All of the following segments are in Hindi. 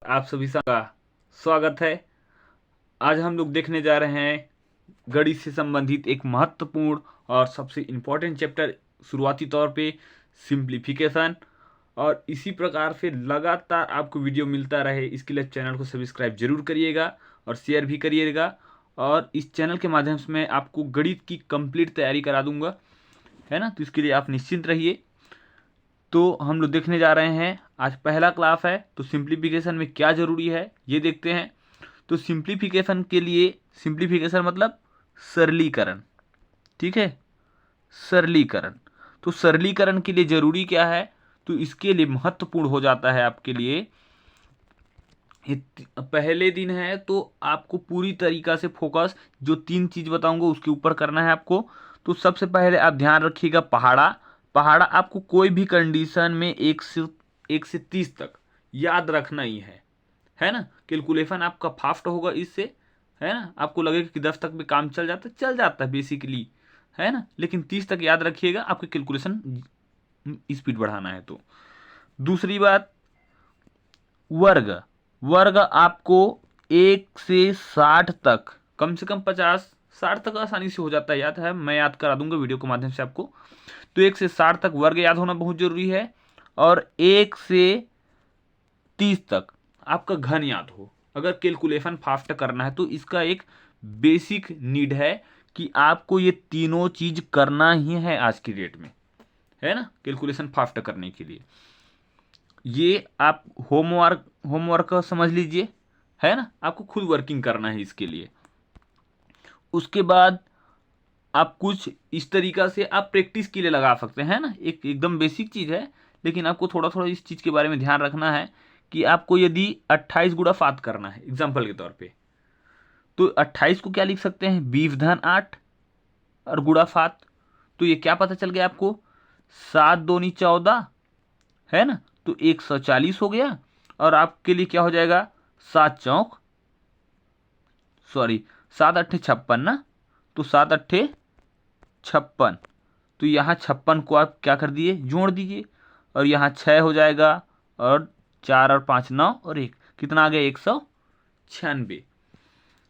आप सभी का स्वागत है। आज हम लोग देखने जा रहे हैं गणित से संबंधित एक महत्वपूर्ण और सबसे इम्पोर्टेंट चैप्टर, शुरुआती तौर पे सिंप्लीफिकेशन। और इसी प्रकार से लगातार आपको वीडियो मिलता रहे, इसके लिए चैनल को सब्सक्राइब जरूर करिएगा और शेयर भी करिएगा। और इस चैनल के माध्यम से मैं आपको गणित की कंप्लीट तैयारी करा दूंगा, है ना। तो इसके लिए आप निश्चिंत रहिए। तो हम लोग देखने जा रहे हैं, आज पहला क्लास है, तो सिंप्लीफिकेशन में क्या ज़रूरी है ये देखते हैं। तो सिंप्लीफिकेशन के लिए, सिंप्लीफिकेशन मतलब सरलीकरण, ठीक है, सरलीकरण। तो सरलीकरण के लिए ज़रूरी क्या है, तो इसके लिए महत्वपूर्ण हो जाता है आपके लिए, पहले दिन है तो आपको पूरी तरीका से फोकस जो 3 चीज़ बताऊंगा उसके ऊपर करना है आपको। तो सबसे पहले आप ध्यान रखिएगा पहाड़ा। पहाड़ा आपको कोई भी कंडीशन में 1 से 30 तक याद रखना ही है ना। कैलकुलेशन आपका फास्ट होगा इससे, है ना। आपको लगेगा कि 10 तक भी काम चल जाता है बेसिकली, है ना, लेकिन 30 तक याद रखिएगा, आपकी कैलकुलेशन स्पीड बढ़ाना है। तो दूसरी बात, वर्ग। वर्ग आपको 1 से 60 तक, कम से कम 50 60 तक आसानी से हो जाता है याद, है मैं याद करा दूंगा वीडियो के माध्यम से आपको। तो 1 से 60 तक वर्ग याद होना बहुत जरूरी है। और 1 से 30 तक आपका घन याद हो। अगर कैलकुलेशन फास्ट करना है तो इसका एक बेसिक नीड है कि आपको ये तीनों चीज करना ही है आज की डेट में, है ना, कैलकुलेशन फास्ट करने के लिए। ये आप होमवर्क समझ लीजिए, है ना, आपको खुद वर्किंग करना है इसके लिए। उसके बाद आप कुछ इस तरीका से आप प्रैक्टिस के लिए लगा सकते हैं ना, एकदम बेसिक चीज़ है, लेकिन आपको थोड़ा थोड़ा इस चीज़ के बारे में ध्यान रखना है कि आपको यदि 28 गुणा 7 करना है एग्जाम्पल के तौर पे, तो 28 को क्या लिख सकते हैं, 20 धन 8 और गुणा 7। तो ये क्या पता चल गया आपको, 7 दूनी 14, है ना, तो 140 हो गया। और आपके लिए क्या हो जाएगा, 7 अट्ठे 56 ना, तो 7 अट्ठे 56। तो यहाँ 56 को आप क्या कर दिए, जोड़ दीजिए, और यहाँ 6 हो जाएगा, और 4 और 5 9 और 1 कितना आ गया, 196।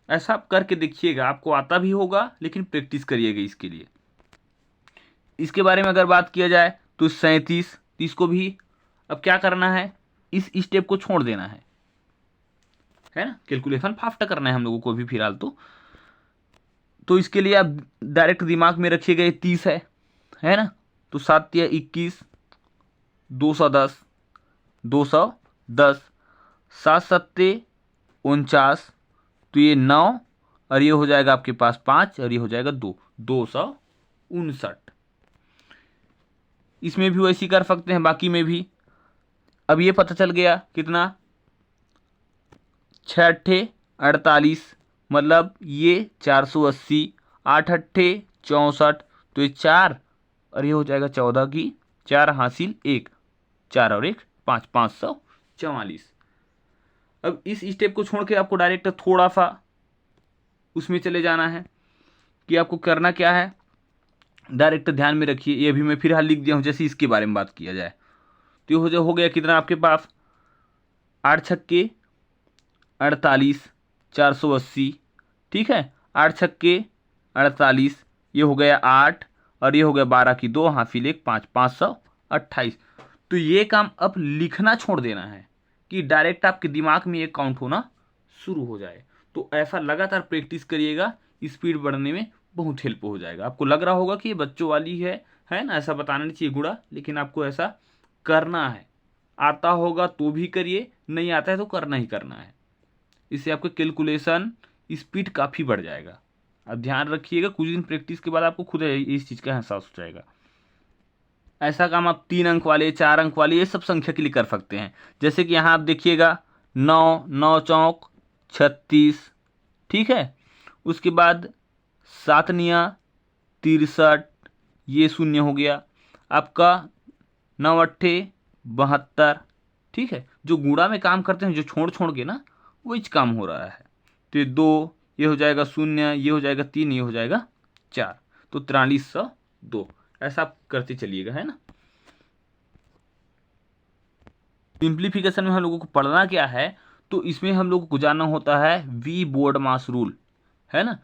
ऐसा आप करके देखिएगा, आपको आता भी होगा, लेकिन प्रैक्टिस करिएगा इसके लिए। इसके बारे में अगर बात किया जाए तो 37 को भी अब क्या करना है, इस स्टेप को छोड़ देना है ना, कैलकुलेशन फास्ट करना है हम लोगों को भी फिलहाल। तो इसके लिए आप डायरेक्ट दिमाग में रखिएगा, ये 30 है ना। तो 7 या 21, 210, 210, 7 सत्ते 49, तो ये 9, और ये हो जाएगा आपके पास 5, और ये हो जाएगा 2, 259। इसमें भी वैसे ही कर सकते हैं, बाकी में भी। अब ये पता चल गया कितना, 6 अट्ठे 48, मतलब ये 480, 8 अट्ठे 64, तो ये 4, और ये हो जाएगा 14 की 4 हासिल 1, 4 और 1 5, 544। अब इस स्टेप को छोड़ के आपको डायरेक्ट थोड़ा सा उसमें चले जाना है कि आपको करना क्या है। डायरेक्ट ध्यान में रखिए, ये भी मैं फिर हाल लिख दिया हूँ, जैसे इसके बारे में बात किया जाए तो ये हो गया कितना आपके पास, 8 छक्के 48, 480, ठीक है, 8 छक्के 48, ये हो गया 8, और ये हो गया 12 की 2 हासिल 1, 5, 528। तो ये काम अब लिखना छोड़ देना है कि डायरेक्ट आपके दिमाग में ये काउंट होना शुरू हो जाए। तो ऐसा लगातार प्रैक्टिस करिएगा, स्पीड बढ़ने में बहुत हेल्प हो जाएगा। आपको लग रहा होगा कि ये बच्चों वाली है ना, ऐसा बताना नहीं चाहिए गुड़ा, लेकिन आपको ऐसा करना है। आता होगा तो भी करिए, नहीं आता है तो करना ही करना है। इससे आपका कैलकुलेशन स्पीड काफ़ी बढ़ जाएगा। आप ध्यान रखिएगा, कुछ दिन प्रैक्टिस के बाद आपको खुद इस चीज़ का एहसास हो जाएगा। ऐसा काम आप 3 अंक वाले 4 अंक वाले ये सब संख्या के लिए कर सकते हैं। जैसे कि यहाँ आप देखिएगा 9, 9 चौक 36, ठीक है। उसके बाद 7 निया 63, ये शून्य हो गया आपका, 9 अट्ठे 72, ठीक है। जो गुणा में काम करते हैं, जो छोड़ छोड़ के ना, वही काम हो रहा है। तो ये 2, ये हो जाएगा 0, ये हो जाएगा 3, ये हो जाएगा 4, तो 4302। ऐसा आप करते चलिएगा, है ना। सिंप्लीफिकेशन में हम लोगों को पढ़ना क्या है, तो इसमें हम लोग को जानना होता है वी बोर्ड मास रूल, है ना,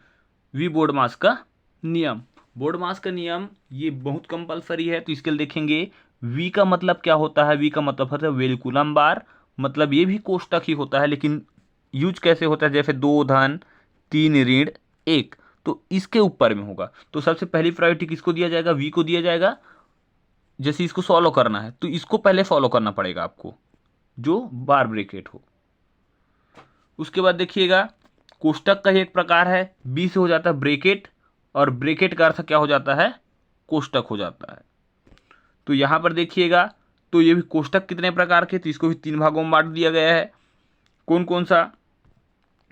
वी बोर्ड मास का नियम। बोर्ड मास का नियम ये बहुत कंपलसरी है, तो इसके लिए देखेंगे वी का मतलब क्या होता है। वी का मतलब होता है वेलिकुलम बार, मतलब ये भी कोष्टक ही होता है, लेकिन यूज कैसे होता है, जैसे 2 धन 3 ऋण 1, तो इसके ऊपर में होगा। तो सबसे पहली प्रायोरिटी किसको दिया जाएगा, वी को दिया जाएगा। जैसे इसको सॉल्व करना है तो इसको पहले फॉलो करना पड़ेगा आपको, जो बार ब्रेकेट हो। उसके बाद देखिएगा कोष्टक का ही एक प्रकार है, बी से हो जाता है ब्रेकेट, और ब्रेकेट का अर्थ क्या हो जाता है, कोष्टक हो जाता है। तो यहां पर देखिएगा, तो ये भी कोष्टक कितने प्रकार के, तो इसको भी 3 भागों में बांट दिया गया है। कौन कौन सा,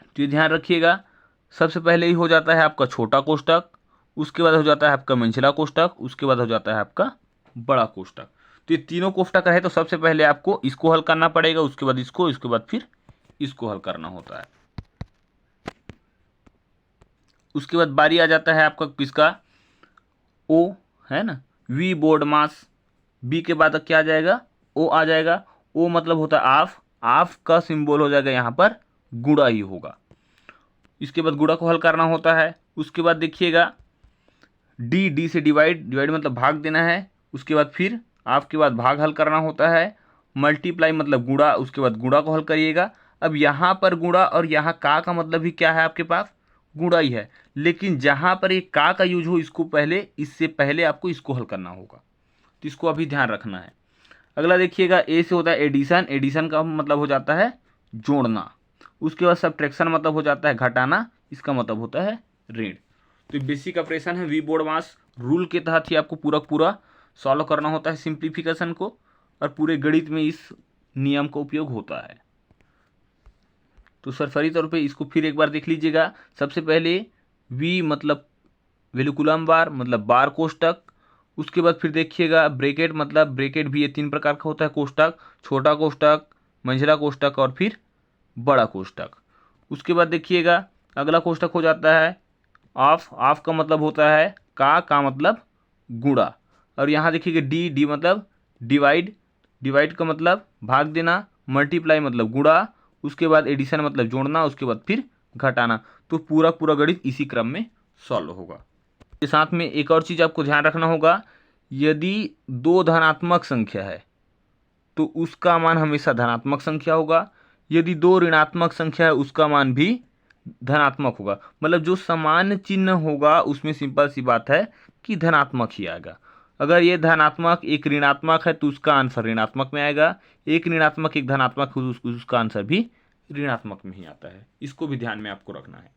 तो ये ध्यान रखिएगा। सबसे पहले ही हो जाता है आपका छोटा कोष्टक, उसके बाद हो जाता है आपका मंझला कोष्टक, उसके बाद हो जाता है आपका बड़ा कोष्टक। तो ये तीनों कोष्टक है, तो सबसे पहले आपको इसको हल करना पड़ेगा, उसके बाद इसको, इसके बाद फिर इसको हल करना होता है। उसके बाद बारी आ जाता है आपका किसका, ओ, है ना, वी बोर्ड मास। बी के बाद क्या आ जाएगा, ओ आ जाएगा। ओ मतलब होता है आफ, आफ का सिंबल हो जाएगा यहाँ पर गुणा ही होगा। इसके बाद गुणा को हल करना होता है। उसके बाद देखिएगा डी, डी से डिवाइड, डिवाइड मतलब भाग देना है। उसके बाद फिर आफ के बाद भाग हल करना होता है। मल्टीप्लाई मतलब गुणा, उसके बाद गुणा को हल करिएगा। अब यहाँ पर गुणा और यहाँ का मतलब भी क्या है आपके पास, गुणा ही है, लेकिन जहाँ पर ये का यूज हो इसको पहले, इससे पहले आपको इसको हल करना होगा, तो इसको अभी ध्यान रखना है। अगला देखिएगा ए से होता है एडिशन, एडिशन का मतलब हो जाता है जोड़ना। उसके बाद सब्ट्रैक्शन मतलब हो जाता है घटाना, इसका मतलब होता है ऋण। तो बेसिक ऑपरेशन है वी बोर्ड मास रूल के तहत ही आपको पूरा पूरा सॉल्व करना होता है सिंप्लीफिकेशन को, और पूरे गणित में इस नियम का उपयोग होता है। तो सरसरी तौर पे इसको फिर एक बार देख लीजिएगा। सबसे पहले वी मतलब वेलिकुलम बार, मतलब बार कोष्टक। उसके बाद फिर देखिएगा ब्रेकेट, मतलब ब्रेकेट भी ये 3 प्रकार का होता है कोष्टक, छोटा कोष्टक, मंझला कोष्टक और फिर बड़ा कोष्टक। उसके बाद देखिएगा अगला कोष्टक हो जाता है ऑफ, ऑफ का मतलब होता है का मतलब गुणा। और यहाँ देखिएगा डी, डी मतलब डिवाइड, डिवाइड का मतलब भाग देना। मल्टीप्लाई मतलब गुणा। उसके बाद एडिशन मतलब जोड़ना, उसके बाद फिर घटाना। तो पूरा पूरा गणित इसी क्रम में सॉल्व होगा। के साथ में एक और चीज़ आपको ध्यान रखना होगा, यदि 2 धनात्मक संख्या है तो उसका मान हमेशा धनात्मक संख्या होगा। यदि 2 ऋणात्मक संख्या है उसका मान भी धनात्मक होगा। मतलब जो समान चिन्ह होगा उसमें सिंपल सी बात है कि धनात्मक ही आएगा। अगर ये धनात्मक एक ऋणात्मक है तो उसका आंसर ऋणात्मक में आएगा, एक ऋणात्मक एक धनात्मक है उसका आंसर भी ऋणात्मक में ही आता है। इसको भी ध्यान में आपको रखना है।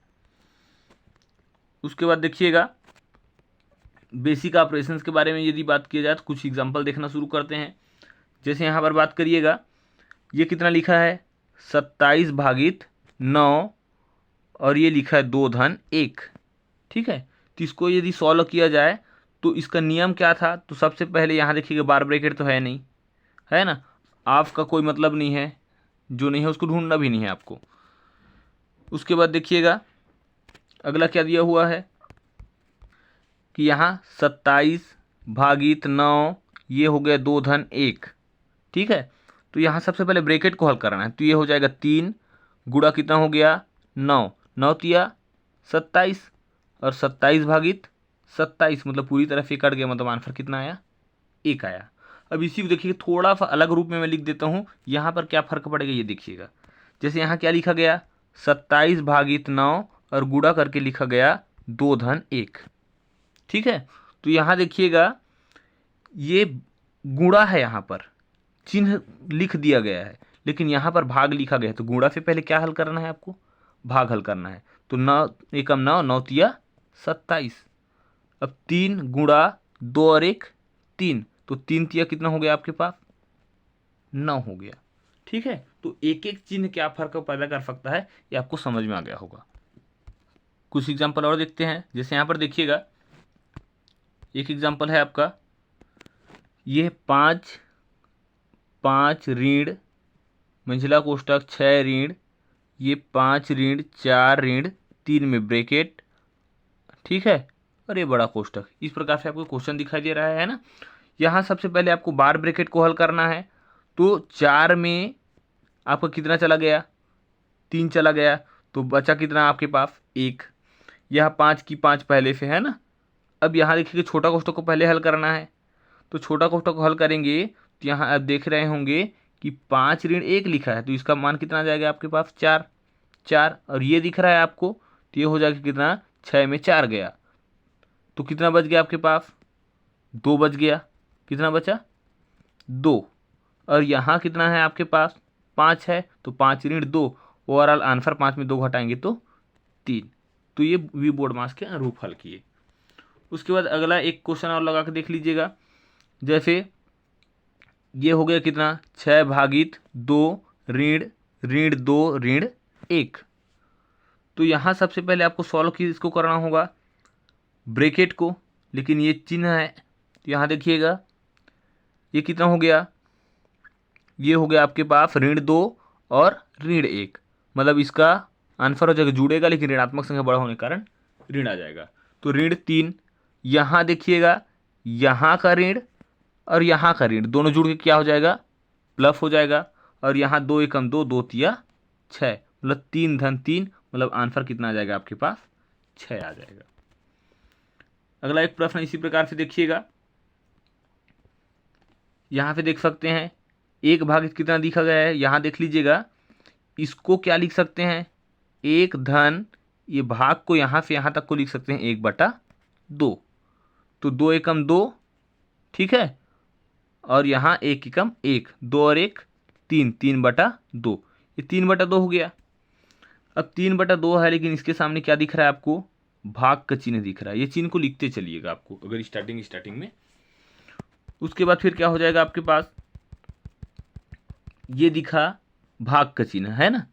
उसके बाद देखिएगा बेसिक ऑपरेशंस के बारे में यदि बात की जाए तो कुछ एग्जांपल देखना शुरू करते हैं। जैसे यहाँ पर बात करिएगा, ये कितना लिखा है 27 भागित 9, और ये लिखा है 2 धन 1, ठीक है। तो इसको यदि सॉल्व किया जाए तो इसका नियम क्या था, तो सबसे पहले यहाँ देखिएगा बार ब्रैकेट तो है नहीं, है ना, ऑफ का कोई मतलब नहीं है, जो नहीं है उसको ढूंढना भी नहीं है आपको। उसके बाद देखिएगा अगला क्या दिया हुआ है कि यहाँ 27 भागित 9, ये हो गया 2 धन 1, ठीक है। तो यहाँ सबसे पहले ब्रैकेट को हल करना है, तो ये हो जाएगा 3 गुणा कितना हो गया 9, 9 तिया 27, और 27 भागित 27 मतलब पूरी तरह से कट गया, मतलब आंसर कितना आया 1 आया। अब इसी को देखिए थोड़ा सा अलग रूप में मैं लिख देता हूँ, यहाँ पर क्या फर्क पड़ेगा ये देखिएगा। जैसे यहाँ क्या लिखा गया 27 भागित 9 और गुणा करके लिखा गया 2 धन 1, ठीक है। तो यहाँ देखिएगा ये गुणा है, यहाँ पर चिन्ह लिख दिया गया है, लेकिन यहाँ पर भाग लिखा गया है। तो गुणा से पहले क्या हल करना है आपको, भाग हल करना है। तो 9 एकम 9, 9 तिया 27। अब 3 गुणा 2 और 1 3, तो 3 तिया कितना हो गया आपके पास 9 हो गया, ठीक है। तो एक एक चिन्ह क्या फर्क पैदा कर सकता है ये आपको समझ में आ गया होगा। कुछ एग्जाम्पल और देखते हैं। जैसे यहाँ पर देखिएगा एक एग्जाम्पल है आपका, ये 5 ऋण मंझला कोष्टक 6 ऋण, ये 5 ऋण 4 ऋण 3 में ब्रैकेट, ठीक है, और ये बड़ा कोष्टक। इस प्रकार से आपको क्वेश्चन दिखाई दे रहा है ना। यहाँ सबसे पहले आपको बार ब्रैकेट को हल करना है। तो 4 में आपका कितना चला गया 3 चला गया तो बचा कितना आपके पास 1। यह 5 की 5 पहले से है ना। अब यहाँ देखिए छोटा कोष्ठक को पहले हल करना है, तो छोटा कोष्ठक को हल करेंगे तो यहाँ आप देख रहे होंगे कि 5 ऋण 1 लिखा है, तो इसका मान कितना आ जाएगा आपके पास 4। 4 और ये दिख रहा है आपको, तो ये हो जाएगा कितना 6 में 4 गया, तो कितना बच गया आपके पास 2 बच गया। कितना बचा 2। और यहाँ कितना है आपके पास 5 है, तो 5 ऋण 2, ओवरऑल आंसर 5 में 2 घटाएंगे तो 3। तो ये वी बोर्ड मास के अनुरूप हल किए। उसके बाद अगला एक क्वेश्चन और लगा के देख लीजिएगा। जैसे ये हो गया कितना 6 भागित 2 ऋण ऋण 2 ऋण 1। तो यहाँ सबसे पहले आपको सॉल्व की इसको करना होगा ब्रैकेट को, लेकिन ये चिन्ह है तो यहाँ देखिएगा ये कितना हो गया, ये हो गया आपके पास ऋण 2 और ऋण 1, मतलब इसका आंसर हो जाएगा जुड़ेगा, लेकिन ऋणात्मक संख्या बड़ा होने के कारण ऋण आ जाएगा। तो ऋण 3, यहाँ देखिएगा यहाँ का ऋण और यहाँ का ऋण दोनों जुड़ के क्या हो जाएगा प्लस हो जाएगा, और यहाँ 2 एकम 2, 2 तिया 6, मतलब 3 धन 3, मतलब आंसर कितना आ जाएगा आपके पास 6 आ जाएगा। अगला एक प्रश्न इसी प्रकार से देखिएगा, यहाँ पे देख सकते हैं 1 भागित कितना लिखा गया है, यहाँ देख लीजिएगा इसको क्या लिख सकते हैं 1 धन ये भाग को यहाँ से यहाँ तक को लिख सकते हैं 1/2, तो 2 एकम 2, ठीक है, और यहाँ 1 एकम 1, 2 और 1 3, 3/2, ये 3/2 हो गया। अब 3/2 है, लेकिन इसके सामने क्या दिख रहा है आपको भाग का चिन्ह दिख रहा है, ये चिन्ह को लिखते चलिएगा आपको अगर स्टार्टिंग में। उसके बाद फिर क्या हो जाएगा आपके पास ये दिखा भाग का चिन्ह है ना,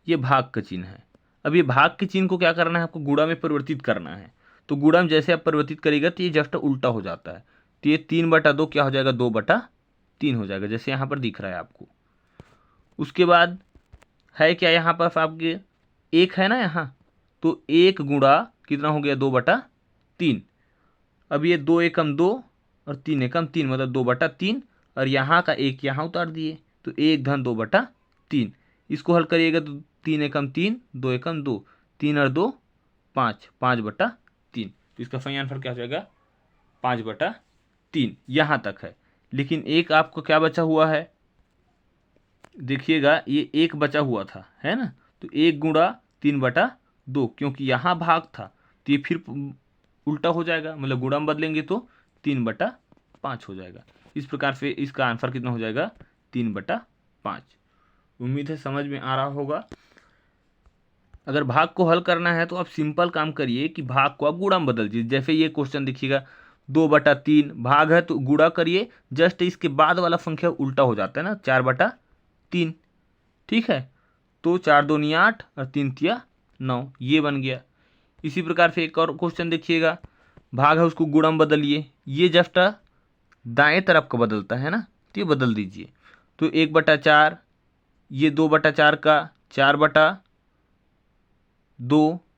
ये भाग का चिन्ह है। अब ये भाग के चिन्ह को क्या करना है आपको गुणा में परिवर्तित करना है, तो गुणा में जैसे आप परिवर्तित करेगा तो ये जस्ट उल्टा हो जाता है, तो ये 3/2 क्या हो जाएगा 2/3 हो जाएगा, जैसे यहाँ पर दिख रहा है आपको। उसके बाद है क्या यहाँ पर आपके 1 है ना यहाँ, तो 1 गुणा कितना हो गया 2/3। अब ये 2 एकम 2 और 3 एकम 3, मतलब 2/3, और यहाँ का 1 यहाँ उतार दिए, तो 1 धन 2/3। इसको हल करिएगा तो 3 एकम 3, 2 एकम 2, 3 और 2 5, 5/3, तो इसका सही आंसर क्या हो जाएगा 5/3। यहाँ तक है, लेकिन एक आपको क्या बचा हुआ है देखिएगा, ये 1 बचा हुआ था है ना, तो 1 गुणा 3/2, क्योंकि यहाँ भाग था तो ये फिर उल्टा हो जाएगा, मतलब गुणा में बदलेंगे तो 3/5 हो जाएगा। इस प्रकार से इसका आंसर कितना हो जाएगा 3/5। उम्मीद है समझ में आ रहा होगा। अगर भाग को हल करना है तो आप सिंपल काम करिए कि भाग को आप गुणा में बदल दीजिए। जैसे ये क्वेश्चन देखिएगा 2/3 भाग है तो गुणा करिए, जस्ट इसके बाद वाला संख्या उल्टा हो जाता है ना 4/3, ठीक है, तो 4 दूनी 8 और 3 तिया 9, ये बन गया। इसी प्रकार से एक और क्वेश्चन देखिएगा, भाग है उसको गुणा में बदलिए, ये जस्ट दाएं तरफ का बदलता है ना, तो ये बदल दीजिए, तो 1/4, ये 2/4 का 4/2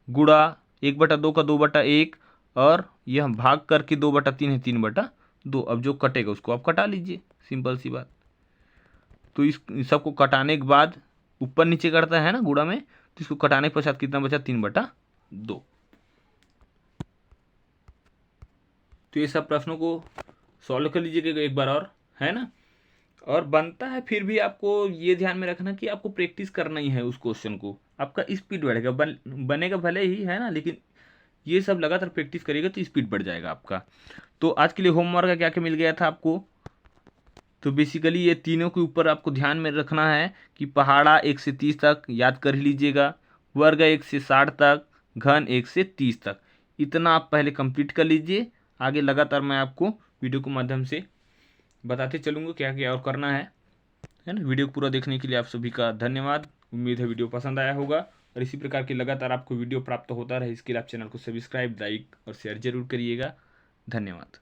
गुणा 1/2 का 2/1, और यह भाग करके 2/3 है 3/2। अब जो कटेगा उसको आप कटा लीजिए, सिंपल सी बात। तो इस सबको कटाने के बाद ऊपर नीचे करता है ना गुणा में, तो इसको कटाने के पश्चात कितना बचा 3/2। तो ये सब प्रश्नों को सॉल्व कर लीजिएगा एक बार और, है ना। और बनता है फिर भी आपको ये ध्यान में रखना कि आपको प्रैक्टिस करना ही है उस क्वेश्चन को, आपका स्पीड बढ़ेगा, बनेगा भले ही है ना, लेकिन ये सब लगातार प्रैक्टिस करिएगा तो स्पीड बढ़ जाएगा आपका। तो आज के लिए होमवर्क का क्या क्या मिल गया था आपको, तो बेसिकली ये तीनों के ऊपर आपको ध्यान में रखना है कि पहाड़ा 1 से 30 तक याद कर लीजिएगा, वर्ग 1 से 60 तक, घन 1 से 30 तक, इतना आप पहले कंप्लीट कर लीजिए। आगे लगातार मैं आपको वीडियो के माध्यम से बताते चलूँगा क्या क्या और करना है ना। वीडियो को पूरा देखने के लिए आप सभी का धन्यवाद। उम्मीद है वीडियो पसंद आया होगा, और इसी प्रकार की लगातार आपको वीडियो प्राप्त होता रहे इसके लिए आप चैनल को सब्सक्राइब, लाइक और शेयर जरूर करिएगा। धन्यवाद।